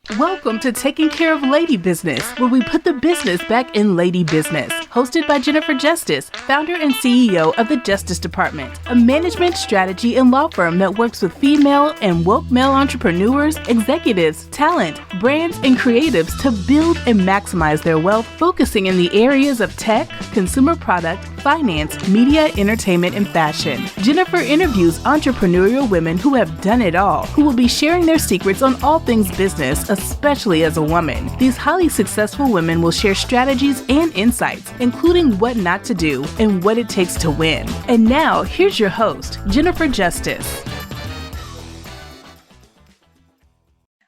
Welcome to Taking Care of Lady Business, where we put the business back in lady business. Hosted by Jennifer Justice, founder and CEO of the Justice Department, a management strategy and law firm that works with female and woke male entrepreneurs, executives, talent, brands, and creatives to build and maximize their wealth, focusing in the areas of tech, consumer product, finance, media, entertainment, and fashion. Jennifer interviews entrepreneurial women who have done it all, who will be sharing their secrets on all things business, especially as a woman. These highly successful women will share strategies and insights, including what not to do and what it takes to win. And now, here's your host, Jennifer Justice.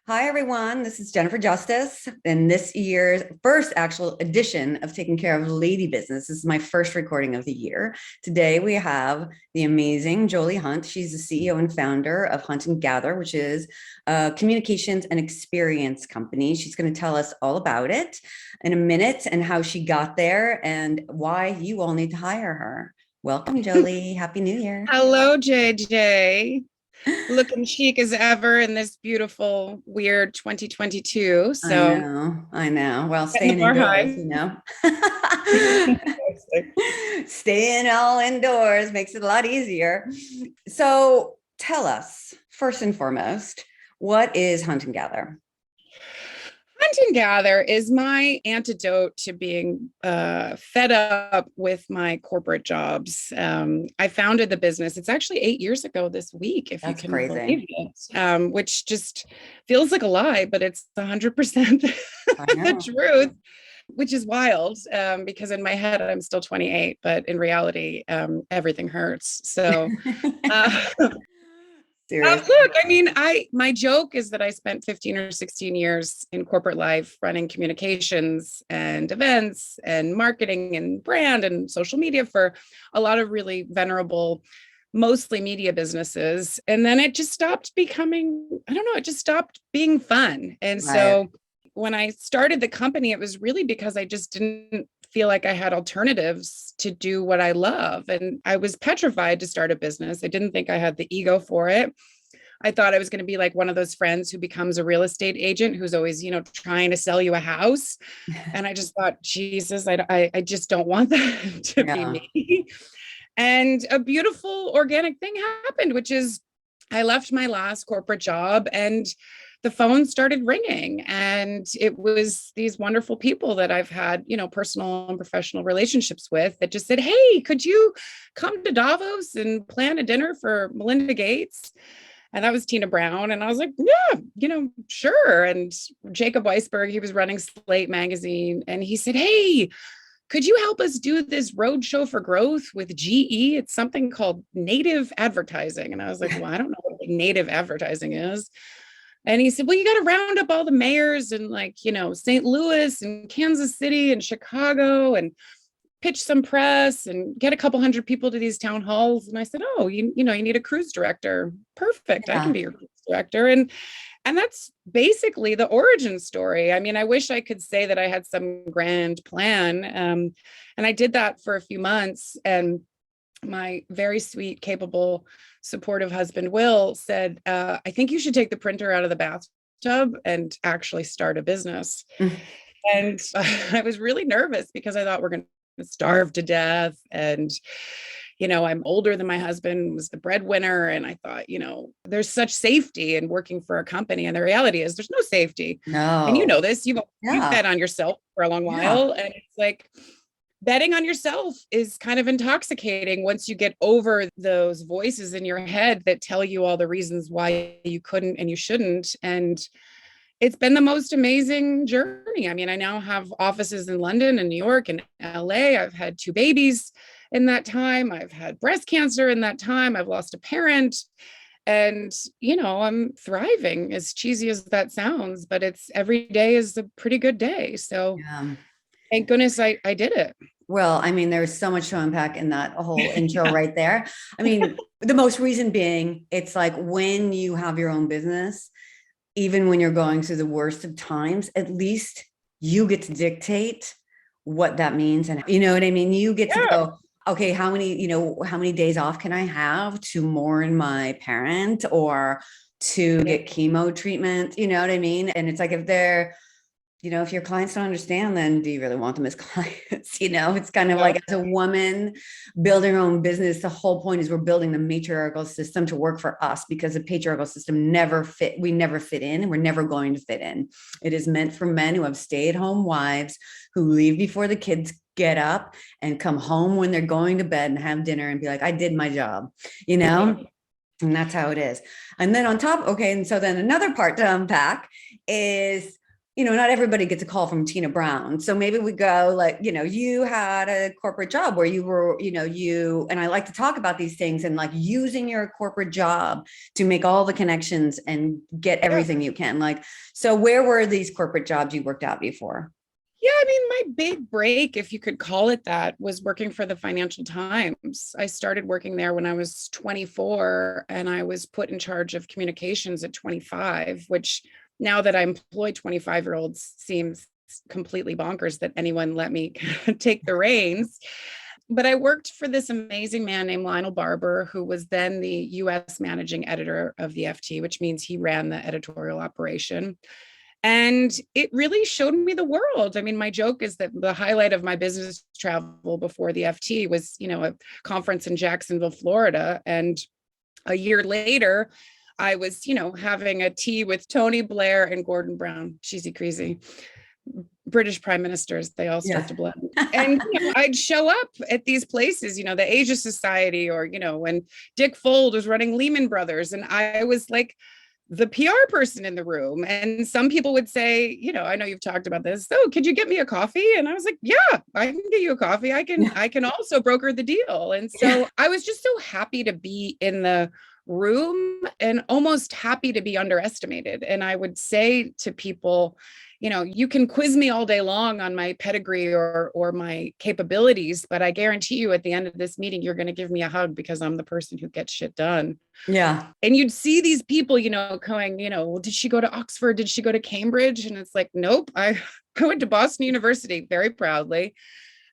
Hi, everyone. This is Jennifer Justice, and this year's first actual edition of Taking Care of Lady Business. This is my first recording of the year. Today, we have the amazing Jolie Hunt. She's the CEO and founder of Hunt and Gather, which is a communications and experience company. She's going to tell us all about it in a minute and how she got there and why you all need to hire her. Welcome, Jolie. Happy New Year. Hello, JJ. Looking chic as ever in this beautiful, weird 2022. So I know. Well, staying indoors, staying all indoors makes it a lot easier. So tell us, first and foremost, what is Hunt and Gather? Hunt and Gather is my antidote to being fed up with my corporate jobs. I founded the business. It's actually 8 years ago this week, if That's you can crazy. believe it, which just feels like a lie, but it's 100% the truth, which is wild because in my head, I'm still 28, but in reality, everything hurts. So look, I mean, my joke is that I spent 15 or 16 years in corporate life running communications and events and marketing and brand and social media for a lot of really venerable, mostly media businesses. And then it just stopped becoming, it just stopped being fun. And so when I started the company, it was really because I just didn't feel like I had alternatives to do what I love. And I was petrified to start a business. I didn't think I had the ego for it. I thought I was going to be like one of those friends who becomes a real estate agent who's always, trying to sell you a house. And I just thought, Jesus, I just don't want that to be me. And a beautiful organic thing happened, which is I left my last corporate job and the phone started ringing, and it was these wonderful people that I've had, personal and professional relationships with that just said, hey, could you come to Davos and plan a dinner for Melinda Gates? And that was Tina Brown. And I was like, yeah, sure. And Jacob Weisberg, he was running Slate magazine. And he said, hey, could you help us do this roadshow for growth with GE? It's something called native advertising. And I was like, well, I don't know what native advertising is. And he said, well, you got to round up all the mayors in St. Louis and Kansas City and Chicago and pitch some press and get a couple hundred people to these town halls. And I said, oh, you need a cruise director. Perfect. I can be your cruise director. And that's basically the origin story. I mean, I wish I could say that I had some grand plan. And I did that for a few months. And my very sweet, capable, supportive husband, Will, said, I think you should take the printer out of the bathtub and actually start a business. And I was really nervous because I thought we're going to starve to death. And, I'm older than my husband, was the breadwinner. And I thought, there's such safety in working for a company. And the reality is there's no safety. No. And this, you've bet on yourself for a long while. And it's like, betting on yourself is kind of intoxicating once you get over those voices in your head that tell you all the reasons why you couldn't and you shouldn't. And it's been the most amazing journey. I mean, I now have offices in London and New York and LA. I've had 2 babies in that time. I've had breast cancer in that time. I've lost a parent. And, I'm thriving, as cheesy as that sounds, but every day is a pretty good day. So thank goodness I did it. Well, I mean, there's so much to unpack in that whole intro right there. I mean, the most reason being, it's like when you have your own business, even when you're going through the worst of times, at least you get to dictate what that means. And you know what I mean? You get to go, okay, how many days off can I have to mourn my parent or to get chemo treatment. You know what I mean? And it's like, if your clients don't understand, then do you really want them as clients? It's kind of like, as a woman building her own business, the whole point is we're building the matriarchal system to work for us, because the patriarchal system we never fit in, and we're never going to fit in. It is meant for men who have stay-at-home wives, who leave before the kids get up and come home when they're going to bed and have dinner and be like, I did my job, and that's how it is. And then on top, okay, and so then another part to unpack is, not everybody gets a call from Tina Brown. So maybe we go like, you had a corporate job where you were, and I like to talk about these things, and like using your corporate job to make all the connections and get everything you can. Like, so where were these corporate jobs you worked out before? Yeah, I mean, my big break, if you could call it that, was working for the Financial Times. I started working there when I was 24, and I was put in charge of communications at 25, which, now that I employ 25-year-olds, seems completely bonkers that anyone let me take the reins. But I worked for this amazing man named Lionel Barber, who was then the US managing editor of the FT, which means he ran the editorial operation. And it really showed me the world. I mean, my joke is that the highlight of my business travel before the FT was, a conference in Jacksonville, Florida. And a year later, I was, having a tea with Tony Blair and Gordon Brown, cheesy crazy British prime ministers. They all start to blend. And I'd show up at these places, the Asia Society, or, when Dick Fold was running Lehman Brothers. And I was like the PR person in the room. And some people would say, I know you've talked about this. So could you get me a coffee? And I was like, yeah, I can get you a coffee. I can also broker the deal. And so I was just so happy to be in the room and almost happy to be underestimated. And I would say to people, you can quiz me all day long on my pedigree or my capabilities, but I guarantee you at the end of this meeting, you're going to give me a hug, because I'm the person who gets shit done. Yeah. And you'd see these people, going, well, did she go to Oxford? Did she go to Cambridge? And it's like, nope, I went to Boston University, very proudly.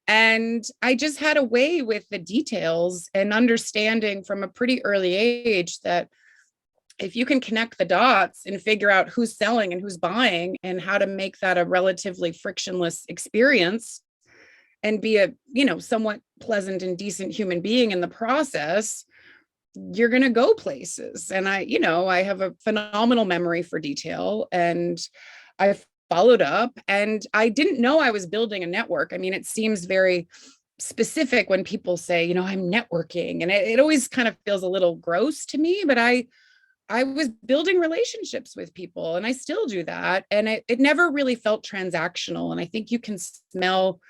And I just had a way with the details and understanding from a pretty early age that if you can connect the dots and figure out who's selling and who's buying and how to make that a relatively frictionless experience and be a, somewhat pleasant and decent human being in the process, you're going to go places. And I have a phenomenal memory for detail, and I followed up, and I didn't know I was building a network. I mean, it seems very specific when people say, I'm networking, and it always kind of feels a little gross to me, but I was building relationships with people, and I still do that. And it never really felt transactional. And I think you can smell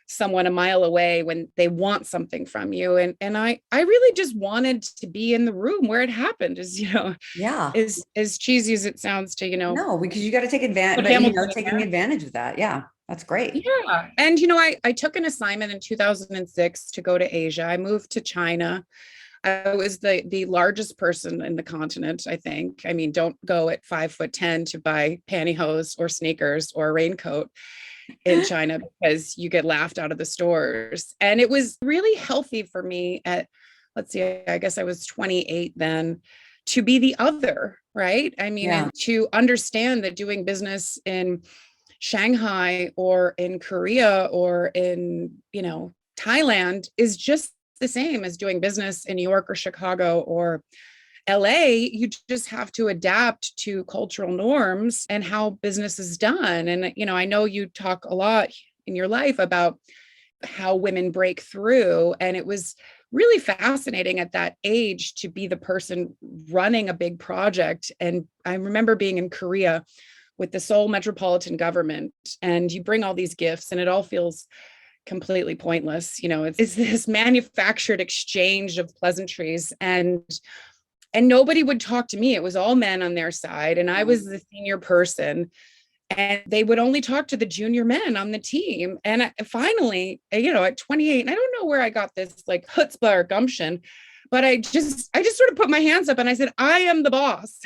someone a mile away when they want something from you. And I really just wanted to be in the room where it happened, is as cheesy as it sounds to, no, because you got to take advantage, taking advantage of that. Yeah. That's great. Yeah. And, I took an assignment in 2006 to go to Asia. I moved to China. I was the largest person in the continent, I think. I mean, don't go at 5'10" to buy pantyhose or sneakers or a raincoat in China, because you get laughed out of the stores. And it was really healthy for me at, I guess I was 28 then, to be the other, right? I mean, and to understand that doing business in Shanghai or in Korea or in, Thailand is just the same as doing business in New York or Chicago or LA. You just have to adapt to cultural norms and how business is done. And, I know you talk a lot in your life about how women break through. And it was really fascinating at that age to be the person running a big project. And I remember being in Korea with the Seoul metropolitan government, and you bring all these gifts and it all feels completely pointless. It's this manufactured exchange of pleasantries, and nobody would talk to me. It was all men on their side, and I was the senior person, and they would only talk to the junior men on the team. And finally, at 28, and I don't know where I got this like chutzpah or gumption, but I just sort of put my hands up and I said, I am the boss.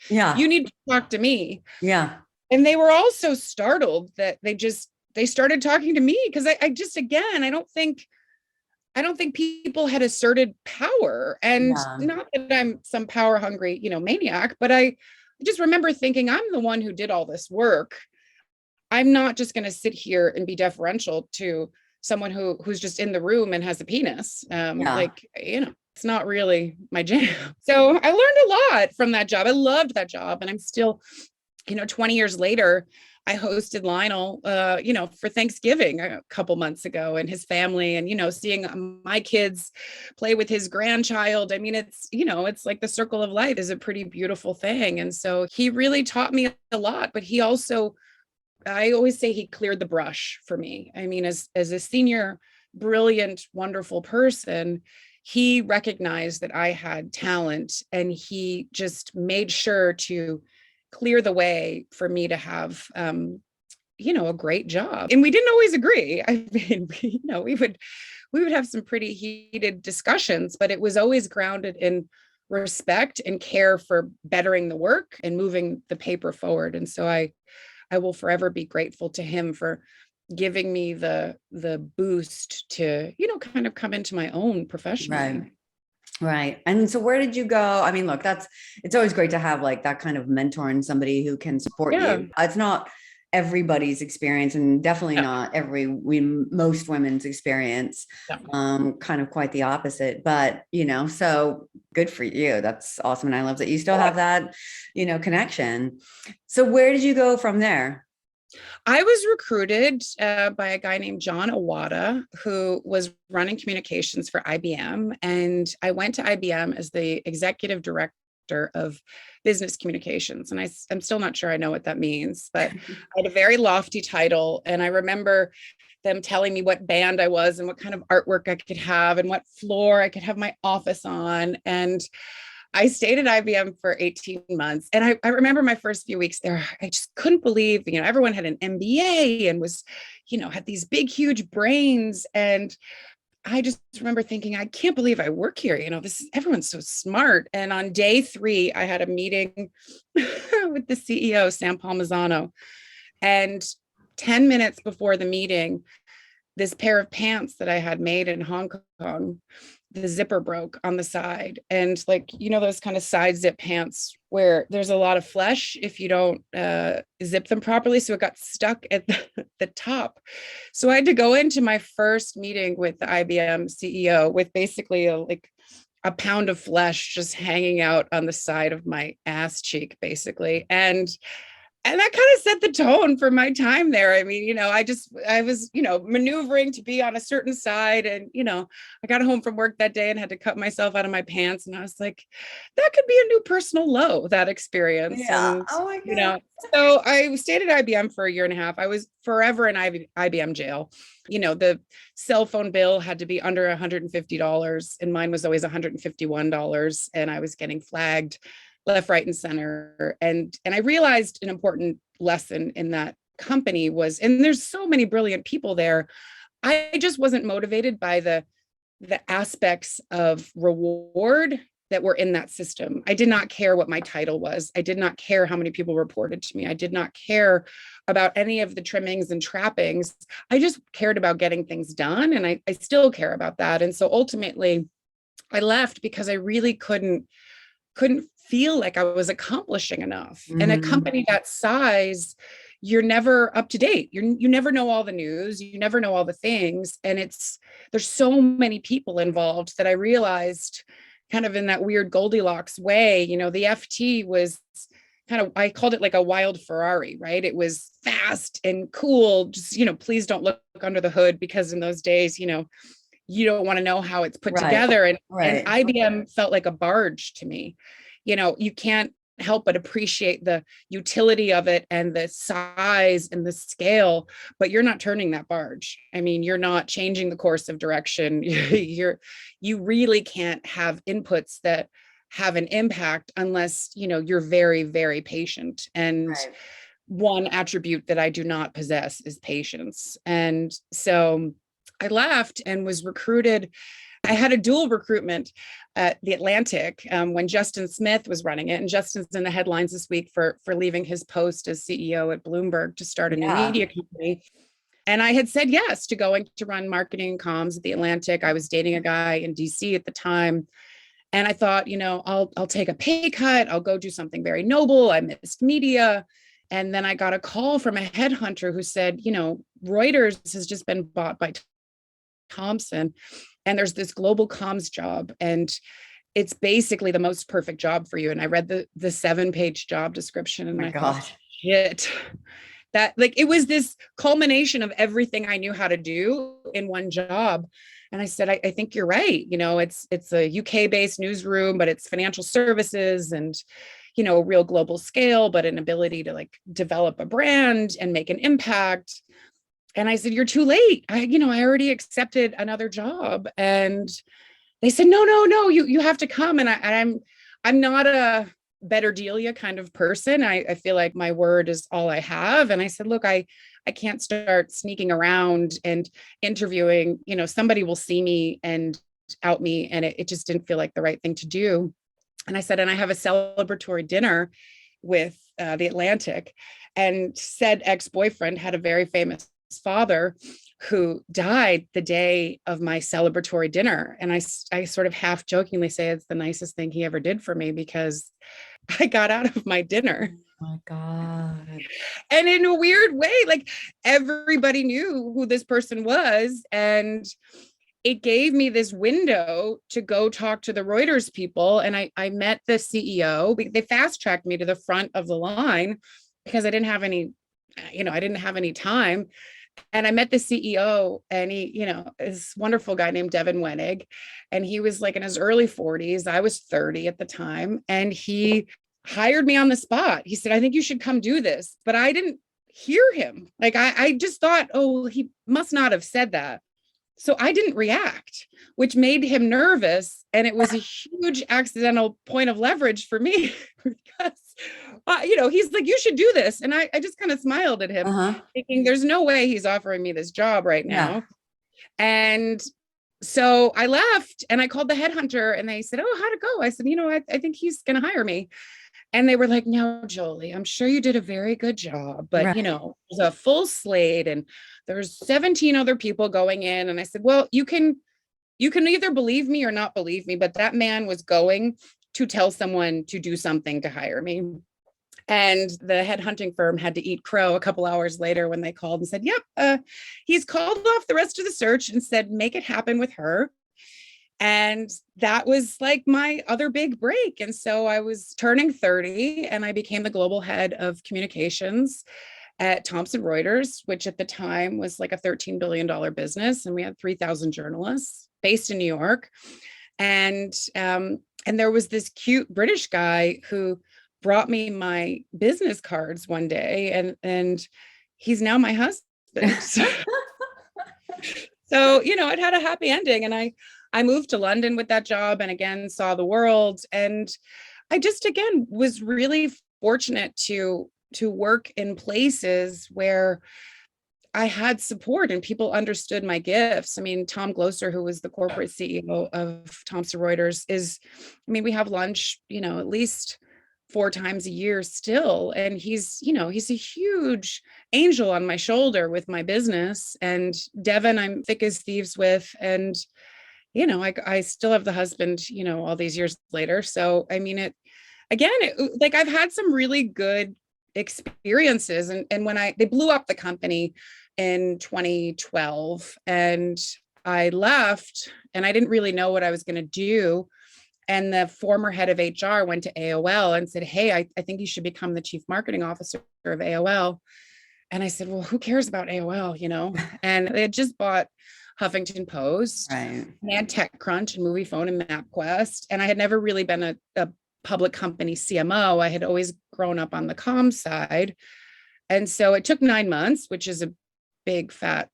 Yeah. You need to talk to me. Yeah. And they were all so startled that they started talking to me, because I don't think I don't think people had asserted power. And Yeah. not that I'm some power hungry, maniac, but I just remember thinking, I'm the one who did all this work. I'm not just going to sit here and be deferential to someone who's just in the room and has a penis. Yeah. It's not really my jam. So I learned a lot from that job. I loved that job. And I'm still, 20 years later, I hosted Lionel, for Thanksgiving a couple months ago, and his family, and, seeing my kids play with his grandchild. I mean, it's like the circle of life is a pretty beautiful thing. And so he really taught me a lot, but he also, I always say, he cleared the brush for me. I mean, as a senior, brilliant, wonderful person, he recognized that I had talent, and he just made sure to clear the way for me to have a great job. And we didn't always agree. I mean, we would have some pretty heated discussions, but it was always grounded in respect and care for bettering the work and moving the paper forward. And so I will forever be grateful to him for giving me the boost to, kind of come into my own professionally. Right. Right. And so where did you go? I mean, look, it's always great to have like that kind of mentor and somebody who can support you. It's not everybody's experience, and definitely not most women's experience, kind of quite the opposite, but, so good for you. That's awesome. And I love that you still have that, connection. So where did you go from there? I was recruited by a guy named John Awada, who was running communications for IBM. And I went to IBM as the executive director of business communications. And I'm still not sure I know what that means, but I had a very lofty title. And I remember them telling me what band I was and what kind of artwork I could have and what floor I could have my office on. And I stayed at IBM for 18 months. And I remember my first few weeks there, I just couldn't believe, everyone had an MBA and was, had these big, huge brains. And I just remember thinking, I can't believe I work here. Everyone's so smart. And on day 3, I had a meeting with the CEO, Sam Palmisano. And 10 minutes before the meeting, this pair of pants that I had made in Hong Kong, the zipper broke on the side. And those kind of side zip pants where there's a lot of flesh if you don't zip them properly. So it got stuck at the top. So I had to go into my first meeting with the IBM CEO with basically a pound of flesh just hanging out on the side of my ass cheek, basically. And that kind of set the tone for my time there. I mean, I was, maneuvering to be on a certain side, and, I got home from work that day and had to cut myself out of my pants. And I was like, that could be a new personal low, that experience. Yeah. And, oh my God. So I stayed at IBM for a year and a half. I was forever in IBM jail. The cell phone bill had to be under $150, and mine was always $151. And I was getting flagged left, right, and center. And I realized an important lesson in that company was, and there's so many brilliant people there, I just wasn't motivated by the aspects of reward that were in that system. I did not care what my title was. I did not care how many people reported to me. I did not care about any of the trimmings and trappings. I just cared about getting things done. And I still care about that. And so ultimately I left because I really couldn't feel like I was accomplishing enough. Mm-hmm. And a company that size, you're never up to date. You never know all the news. You never know all the things. And there's so many people involved that I realized, kind of in that weird Goldilocks way, the FT was I called it like a wild Ferrari, right? It was fast and cool. Just, please don't look under the hood, because in those days, you don't want to know how it's put together. And IBM felt like a barge to me. You can't help but appreciate the utility of it and the size and the scale, but you're not turning that barge. I mean, you're not changing the course of direction. You really can't have inputs that have an impact unless, you're very, very patient. And one attribute that I do not possess is patience. And so I left and was recruited. I had a dual recruitment at the Atlantic when Justin Smith was running it. And Justin's in the headlines this week for leaving his post as CEO at Bloomberg to start a new media company. And I had said yes to going to run marketing and comms at the Atlantic. I was dating a guy in DC at the time. And I thought, I'll take a pay cut. I'll go do something very noble. I missed media. And then I got a call from a headhunter who said, Reuters has just been bought by Thomson, and there's this global comms job, and it's basically the most perfect job for you. And I read the 7-page job description, and I thought, shit, that it was this culmination of everything I knew how to do in one job. And I said, I think you're right. It's a UK based newsroom, but it's financial services and, a real global scale, but an ability to develop a brand and make an impact. And I said, you're too late. I already accepted another job. And they said, no, you have to come. And I'm not a better dealia kind of person. I feel like my word is all I have. And I said, look, I can't start sneaking around and interviewing, somebody will see me and out me. And it just didn't feel like the right thing to do. And I said, and I have a celebratory dinner with the Atlantic, and said ex-boyfriend had a very famous father who died the day of my celebratory dinner. And I sort of half jokingly say it's the nicest thing he ever did for me, because I got out of my dinner. Oh my God. And in a weird way, everybody knew who this person was. And it gave me this window to go talk to the Reuters people. And I met the CEO. They fast tracked me to the front of the line because I didn't have any time. And I met the CEO, and he, this wonderful guy named Devin Wenig. And he was in his early 40s. I was 30 at the time. And he hired me on the spot. He said, I think you should come do this. But I didn't hear him. I just thought, oh, he must not have said that. So I didn't react, which made him nervous. And it was a huge accidental point of leverage for me because, he's like, you should do this. And I just kind of smiled at him, thinking there's no way he's offering me this job right now. Yeah. And so I left and I called the headhunter, and they said, oh, how'd it go? I said, I think he's going to hire me. And they were like, no, Jolie, I'm sure you did a very good job, but right. There's a full slate and there's 17 other people going in. And I said, well, you can either believe me or not believe me, but that man was going to tell someone to do something to hire me. And the headhunting firm had to eat crow a couple hours later when they called and said, yep, he's called off the rest of the search and said, make it happen with her. And that was my other big break. And so I was turning 30 and I became the global head of communications at Thomson Reuters, which at the time was a $13 billion business. And we had 3,000 journalists based in New York. And there was this cute British guy who brought me my business cards one day, and he's now my husband. So, it had a happy ending. And I moved to London with that job and again saw the world. And I just again was really fortunate to work in places where I had support and people understood my gifts. I mean, Tom Gloser, who was the corporate CEO of Thomson Reuters, we have lunch, at least 4 times a year still. And he's a huge angel on my shoulder with my business. And Devin, I'm thick as thieves with. And I still have the husband, all these years later. So, I've had some really good experiences. And when they blew up the company in 2012 and I left and I didn't really know what I was going to do. And the former head of HR went to AOL and said, hey, I think you should become the chief marketing officer of AOL. And I said, well, who cares about AOL, And they had just bought Huffington Post, right. And they had TechCrunch and MoviePhone and MapQuest. And I had never really been a public company CMO. I had always grown up on the comms side. And so it took 9 months, which is a big fat,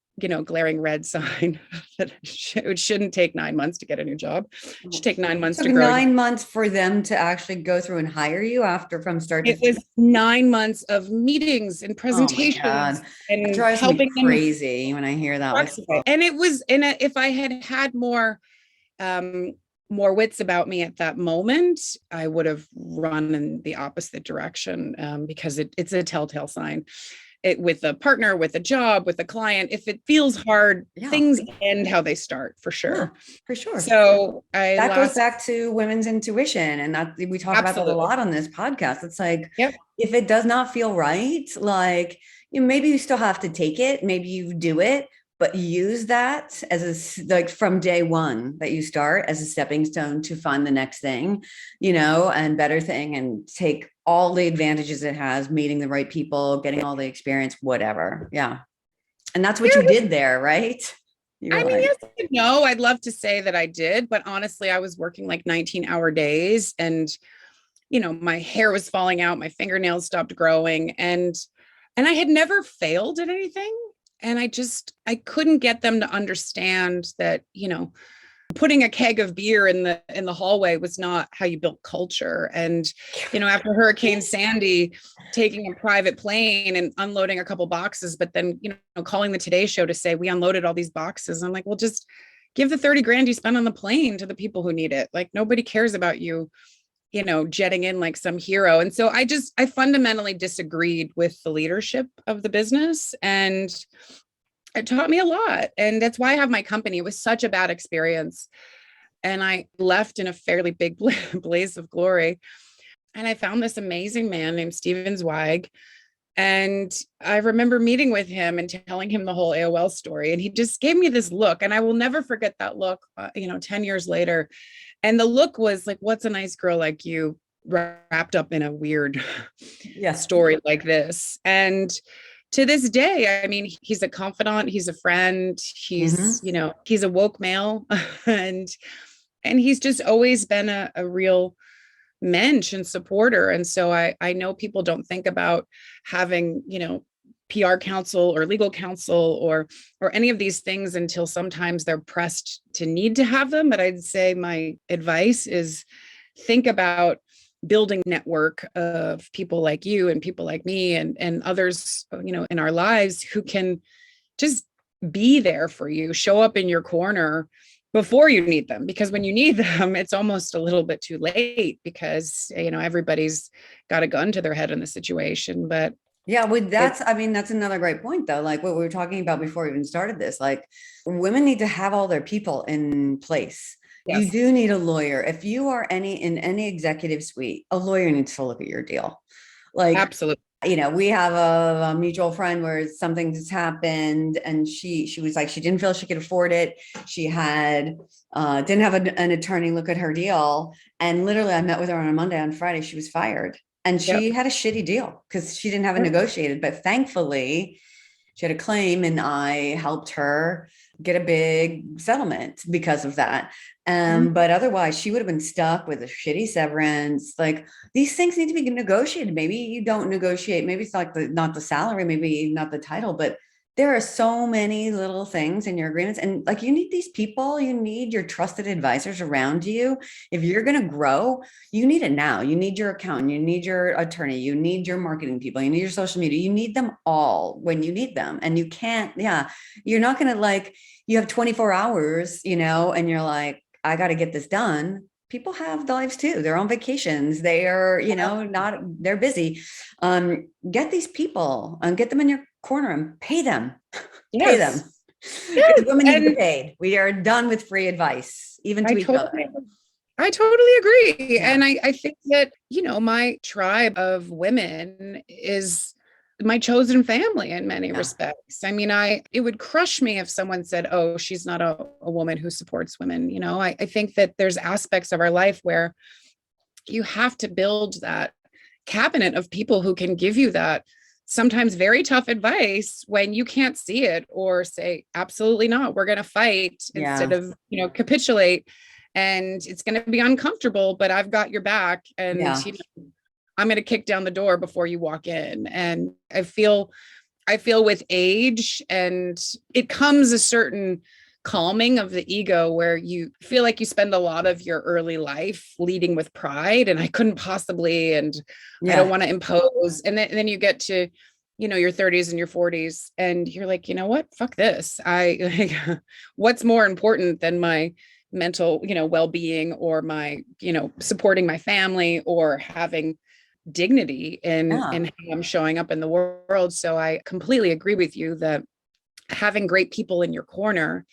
glaring red sign that it shouldn't take 9 months to get a new job. It should take 9 months to grow. 9 months for them to actually go through and hire you from start to finish? It was 9 months of meetings and presentations and it drives helping me crazy when I hear that. And it was if I had more wits about me at that moment, I would have run in the opposite direction because it's a telltale sign. with a partner, with a job, with a client. If it feels hard, Yeah. things end how they start, for Yeah, sure. for sure. So That goes back to women's intuition. And that we talk about that a Absolutely. lot on this podcast. It's like, Yep. if it does not feel right, like, maybe you still have to take it, maybe you do it, but use that as like from day one that you start as a stepping stone to find the next thing, and better thing, and take all the advantages it has, meeting the right people, getting all the experience, whatever. Yeah. And that's what you did there, right? I mean, yes and no. I'd love to say that I did, but honestly, I was working like 19-hour days, and my hair was falling out, my fingernails stopped growing, and I had never failed at anything. And I couldn't get them to understand that, putting a keg of beer in the hallway was not how you built culture. And, after Hurricane Sandy, taking a private plane and unloading a couple boxes, but then, calling the Today Show to say we unloaded all these boxes. I'm like, well, just give the 30 grand you spent on the plane to the people who need it. Like, nobody cares about you, jetting in like some hero. And so I fundamentally disagreed with the leadership of the business, and it taught me a lot. And that's why I have my company. It was such a bad experience. And I left in a fairly big blaze of glory. And I found this amazing man named Steven Zweig. And I remember meeting with him and telling him the whole AOL story. And he just gave me this look. And I will never forget that look, 10 years later. And the look was like, what's a nice girl like you wrapped up in a weird story like this? And to this day, I mean, he's a confidant, he's a friend, he's, he's a woke male, and he's just always been a real mensch and supporter. And so I know people don't think about having, PR counsel or legal counsel or any of these things until sometimes they're pressed to need to have them. But I'd say my advice is think about building a network of people like you and people like me and others, in our lives who can just be there for you, show up in your corner before you need them. Because when you need them, it's almost a little bit too late because, everybody's got a gun to their head in the situation. But yeah, that's another great point though. Like what we were talking about before we even started this, like women need to have all their people in place. Yes. You do need a lawyer. If you are in any executive suite, a lawyer needs to look at your deal. Like, absolutely. We have a mutual friend where something has happened and she was like, she didn't feel she could afford it. She had, didn't have an attorney look at her deal. And literally I met with her on a Monday. On Friday, she was fired and she had a shitty deal because she didn't have it negotiated. But thankfully she had a claim and I helped her get a big settlement because of that. But otherwise she would have been stuck with a shitty severance. Like these things need to be negotiated. Maybe you don't negotiate. Maybe it's like not the salary, maybe not the title, but there are so many little things in your agreements. And like, you need these people, you need your trusted advisors around you. If you're going to grow, you need it now. You need your accountant, you need your attorney, you need your marketing people, you need your social media, you need them all when you need them. And you can't, you're not going to like, you have 24 hours, and you're like, I got to get this done. People have lives too. They're on vacations. They are, they're busy. Get these people and get them in your corner and pay them. Pay them. Yes. Women need to get paid. We are done with free advice, even to each other. I totally agree. Yeah. And I think that, my tribe of women is my chosen family in many respects. I mean, it would crush me if someone said, oh, she's not a woman who supports women. I think that there's aspects of our life where you have to build that cabinet of people who can give you that sometimes very tough advice when you can't see it or say, absolutely not, we're going to fight instead of, capitulate. And it's going to be uncomfortable, but I've got your back. And, I'm going to kick down the door before you walk in. And I feel with age and it comes a certain calming of the ego where you feel like you spend a lot of your early life leading with pride and I couldn't possibly, and I don't want to impose. And then you get to, your 30s and your 40s and you're like, you know what, fuck this. What's more important than my mental, well-being or my, supporting my family or having dignity Yeah. in how I'm showing up in the world. So I completely agree with you that having great people in your corner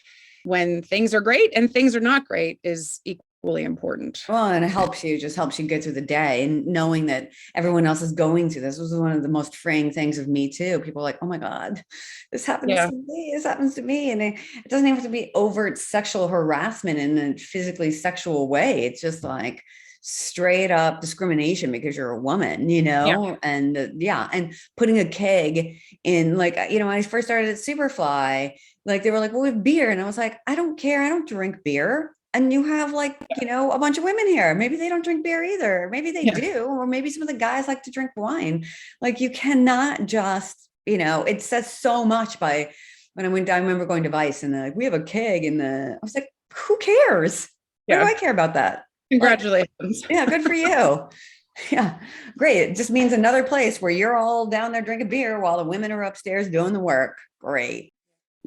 when things are great and things are not great is equally important. Well, and it helps you, just helps you get through the day, and knowing that everyone else is going through this was one of the most freeing things of me too. People are like, oh my God, this happens Yeah. to me, this happens to me. And it doesn't have to be overt sexual harassment in a physically sexual way. It's just like straight up discrimination because you're a woman, Yeah. and yeah. And putting a keg in, like, when I first started at Superfly, like they were like, well, we have beer. And I was like, I don't care. I don't drink beer. And you have, like, a bunch of women here. Maybe they don't drink beer either. Maybe they Yeah. do. Or maybe some of the guys like to drink wine. Like, you cannot just, it says so much by when I remember going to Vice and they're like, we have a keg I was like, who cares? What do Yeah. I care about that? Like, Congratulations. yeah, good for you. Yeah, great. It just means another place where you're all down there drinking beer while the women are upstairs doing the work. Great.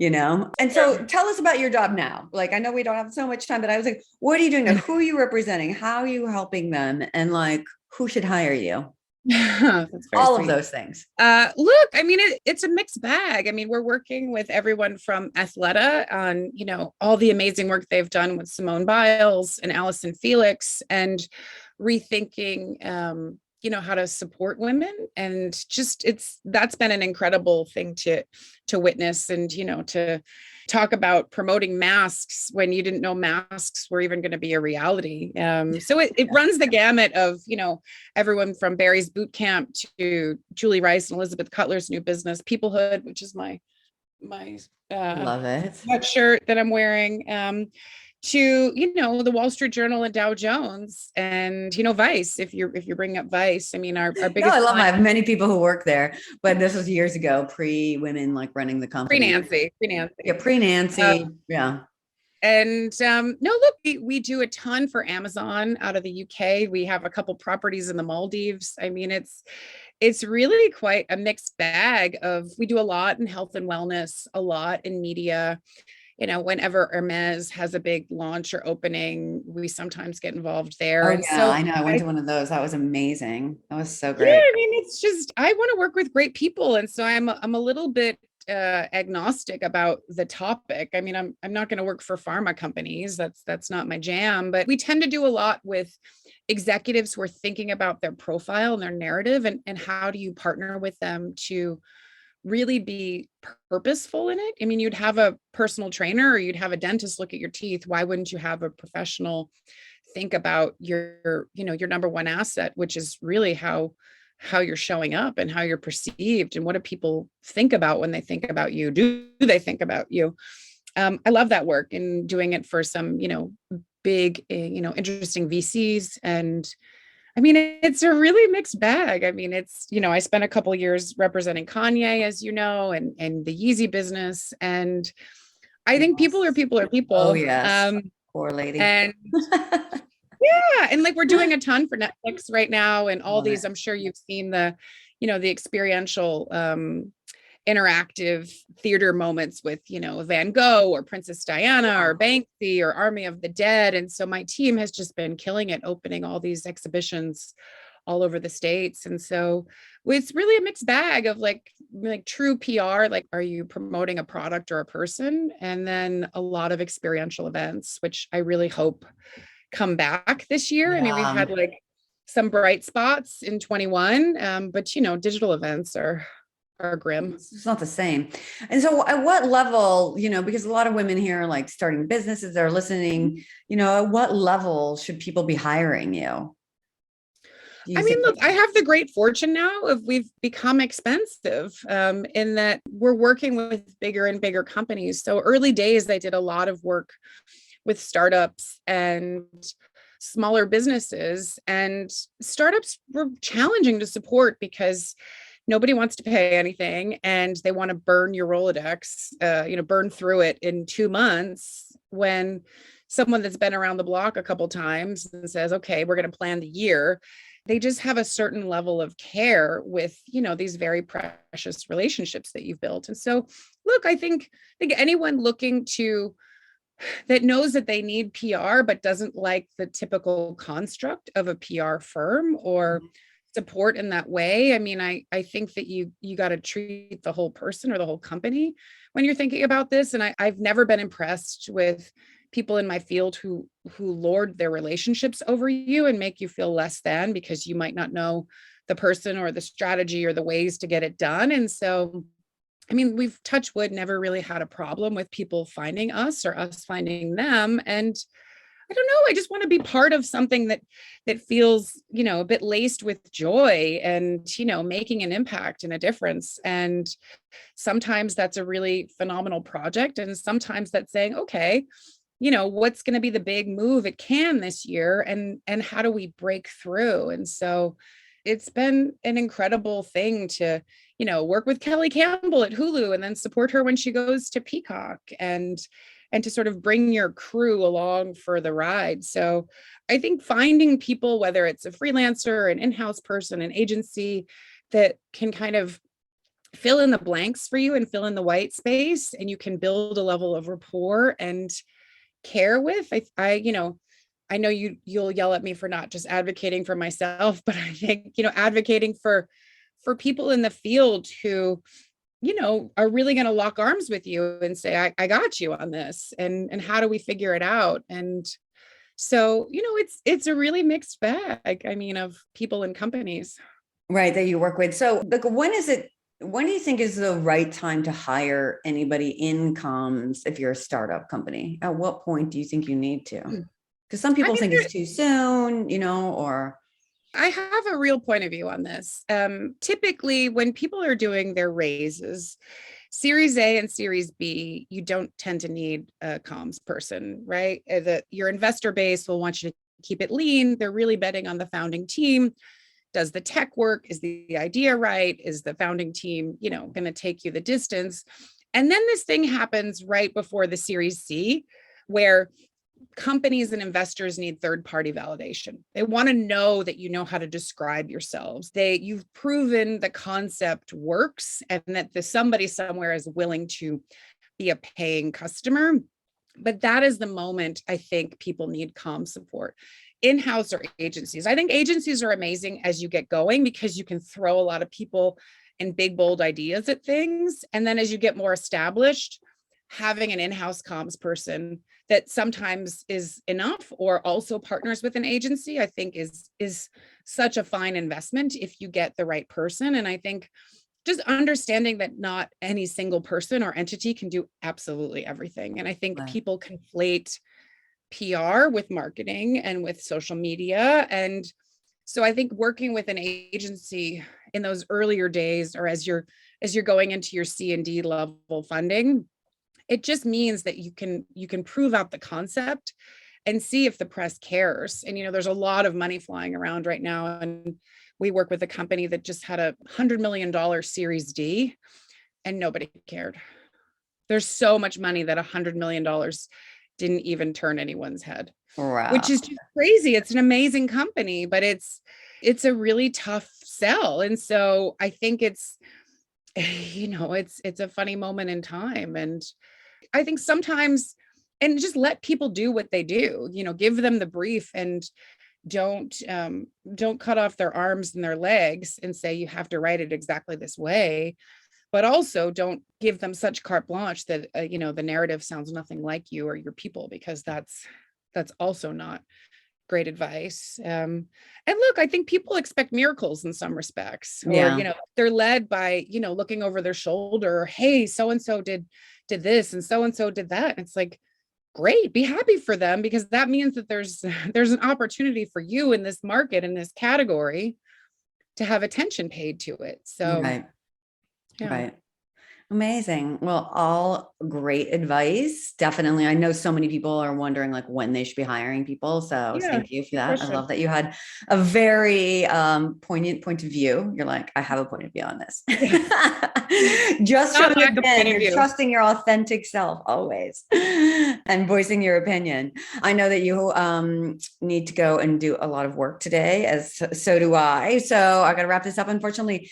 And so tell us about your job now. Like, I know we don't have so much time, but I was like, what are you doing now? Who are you representing? How are you helping them? And, like, who should hire you? That's very All sweet. of those things. Look, I mean, it's a mixed bag. I mean, we're working with everyone from Athleta on, all the amazing work they've done with Simone Biles and Allison Felix, and rethinking, how to support women. And just that's been an incredible thing to witness, and, to talk about promoting masks when you didn't know masks were even going to be a reality. So it runs the gamut of, everyone from Barry's Boot Camp to Julie Rice and Elizabeth Cutler's new business, Peoplehood, which is my Love it. sweatshirt that I'm wearing, to, the Wall Street Journal and Dow Jones and, Vice. If you're bringing up Vice, I mean, our No, biggest I love client, I have many people who work there, but this was years ago, pre-women, like, running the company. pre-Nancy. Yeah, pre-Nancy. Yeah. And no, look, we do a ton for Amazon out of the UK. We have a couple properties in the Maldives. I mean, it's really quite a mixed bag of, we do a lot in health and wellness, a lot in media. Whenever Hermes has a big launch or opening, we sometimes get involved there. Oh, And yeah, so I know. I went to one of those. That was amazing. That was so yeah, great. I mean, it's just, I want to work with great people. And so I'm a little bit agnostic about the topic. I mean, I'm not going to work for pharma companies. That's not my jam, but we tend to do a lot with executives who are thinking about their profile and their narrative, and how do you partner with them to really be purposeful in it. I mean, you'd have a personal trainer or you'd have a dentist look at your teeth. Why wouldn't you have a professional think about your number one asset, which is really how you're showing up and how you're perceived, and what do people think about when they think about you? Do they think about you? I love that work, and doing it for some, big, interesting VCs. And I mean, it's a really mixed bag. I mean, I spent a couple of years representing Kanye, as you know, and the Yeezy business. And I think people are people are people. Oh, yes. Poor lady. And yeah, and like, we're doing a ton for Netflix right now, and all Love these, it. I'm sure you've seen the experiential, interactive theater moments with, Van Gogh or Princess Diana or Banksy or Army of the Dead. And so my team has just been killing it, opening all these exhibitions all over the States. And so it's really a mixed bag of like true PR, like, are you promoting a product or a person? And then a lot of experiential events, which I really hope come back this year. I mean, we've had like some bright spots in 21, but digital events are grim. It's not the same. And so at what level, because a lot of women here are like starting businesses, they're listening, at what level should people be hiring you? I mean, look, I have the great fortune now of we've become expensive, in that we're working with bigger and bigger companies. So early days, I did a lot of work with startups and smaller businesses, and startups were challenging to support because nobody wants to pay anything, and they want to burn your Rolodex, burn through it in 2 months, when someone that's been around the block a couple times and says, okay, we're going to plan the year. They just have a certain level of care with, these very precious relationships that you've built. And so, look, I think anyone looking that knows that they need PR, but doesn't like the typical construct of a PR firm or support in that way. I mean, I think that you got to treat the whole person or the whole company when you're thinking about this. And I've never been impressed with people in my field who lord their relationships over you and make you feel less than because you might not know the person or the strategy or the ways to get it done. And so, I mean, we've touched wood, never really had a problem with people finding us or us finding them. And I don't know, I just want to be part of something that feels, a bit laced with joy and, making an impact and a difference. And sometimes that's a really phenomenal project. And sometimes that's saying, okay, what's going to be the big move at Cannes this year, and how do we break through? And so it's been an incredible thing to, work with Kelly Campbell at Hulu and then support her when she goes to Peacock, and to sort of bring your crew along for the ride. So I think finding people, whether it's a freelancer, an in-house person, an agency, that can kind of fill in the blanks for you and fill in the white space, and you can build a level of rapport and care with. I know you'll yell at me for not just advocating for myself, but I think, advocating for people in the field who, are really going to lock arms with you and say, I got you on this. And how do we figure it out? And so, it's a really mixed bag, I mean, of people and companies. Right, that you work with. So like, when do you think is the right time to hire anybody in comms if you're a startup company? At what point do you think you need to? Because some people think it's too soon, or. I have a real point of view on this. Typically, when people are doing their raises, Series A and Series B, you don't tend to need a comms person, right? Your investor base will want you to keep it lean. They're really betting on the founding team. Does the tech work? Is the idea right? Is the founding team, going to take you the distance? And then this thing happens right before the Series C, where companies and investors need third-party validation. They want to know that you know how to describe yourselves. You've proven the concept works and that somebody somewhere is willing to be a paying customer. But that is the moment I think people need comm support, in-house or agencies. I think agencies are amazing as you get going because you can throw a lot of people and big, bold ideas at things. And then as you get more established, having an in-house comms person that sometimes is enough, or also partners with an agency, I think is such a fine investment if you get the right person. And I think just understanding that not any single person or entity can do absolutely everything. And I think people conflate PR with marketing and with social media. And so I think working with an agency in those earlier days, or as you're going into your C&D level funding, it just means that you can prove out the concept and see if the press cares. And, there's a lot of money flying around right now. And we work with a company that just had a $100 million Series D and nobody cared. There's so much money that $100 million didn't even turn anyone's head, which is just crazy. It's an amazing company, but it's a really tough sell. And so I think it's a funny moment in time. And I think sometimes, and just let people do what they do, give them the brief, and don't cut off their arms and their legs and say, you have to write it exactly this way. But also don't give them such carte blanche that, the narrative sounds nothing like you or your people, because that's also not great advice. And look, I think people expect miracles in some respects, or, they're led by, looking over their shoulder. Hey, so-and-so did this and so-and-so did that. And it's like, great, be happy for them, because that means that there's an opportunity for you in this market, in this category, to have attention paid to it. So, right. Amazing. Well, all great advice. Definitely. I know so many people are wondering like when they should be hiring people. So thank you for that. I love that you had a very poignant point of view. You're like, I have a point of view on this. Just you're trusting your authentic self always and voicing your opinion. I know that you need to go and do a lot of work today, as so do I. So I got to wrap this up. Unfortunately,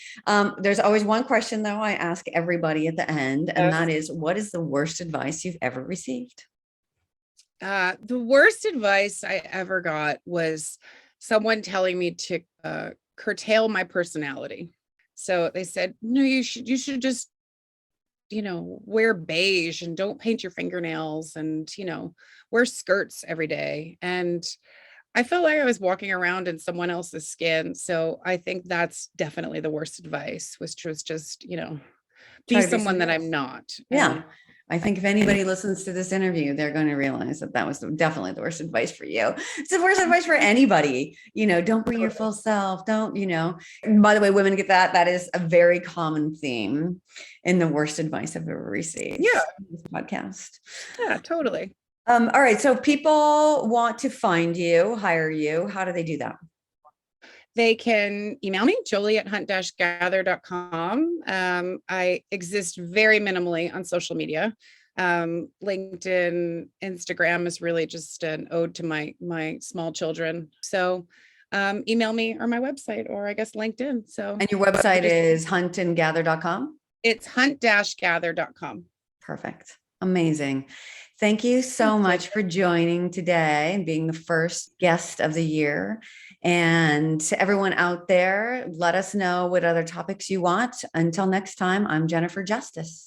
there's always one question though I ask everybody at the end, and that is, what is the worst advice you've ever received? The worst advice I ever got was someone telling me to curtail my personality. So they said, no, you should just, wear beige and don't paint your fingernails and, wear skirts every day. And I felt like I was walking around in someone else's skin. So I think that's definitely the worst advice, was just, Try be to be someone that somebody else. I'm not. Yeah. I think if anybody listens to this interview, they're going to realize that was definitely the worst advice for you. It's the worst advice for anybody. Don't bring your full self. Don't, by the way, women get that. That is a very common theme in the worst advice I've ever received. Yeah. This podcast. Yeah, totally. All right. So if people want to find you, hire you, how do they do that? They can email me, Jolie at hunt-gather.com. I exist very minimally on social media. LinkedIn, Instagram is really just an ode to my small children. So email me or my website, or I guess LinkedIn. So, and your website is huntandgather.com? It's hunt-gather.com. Perfect. Amazing. Thank you so much for joining today and being the first guest of the year. And to everyone out there, let us know what other topics you want. Until next time, I'm Jennifer Justice.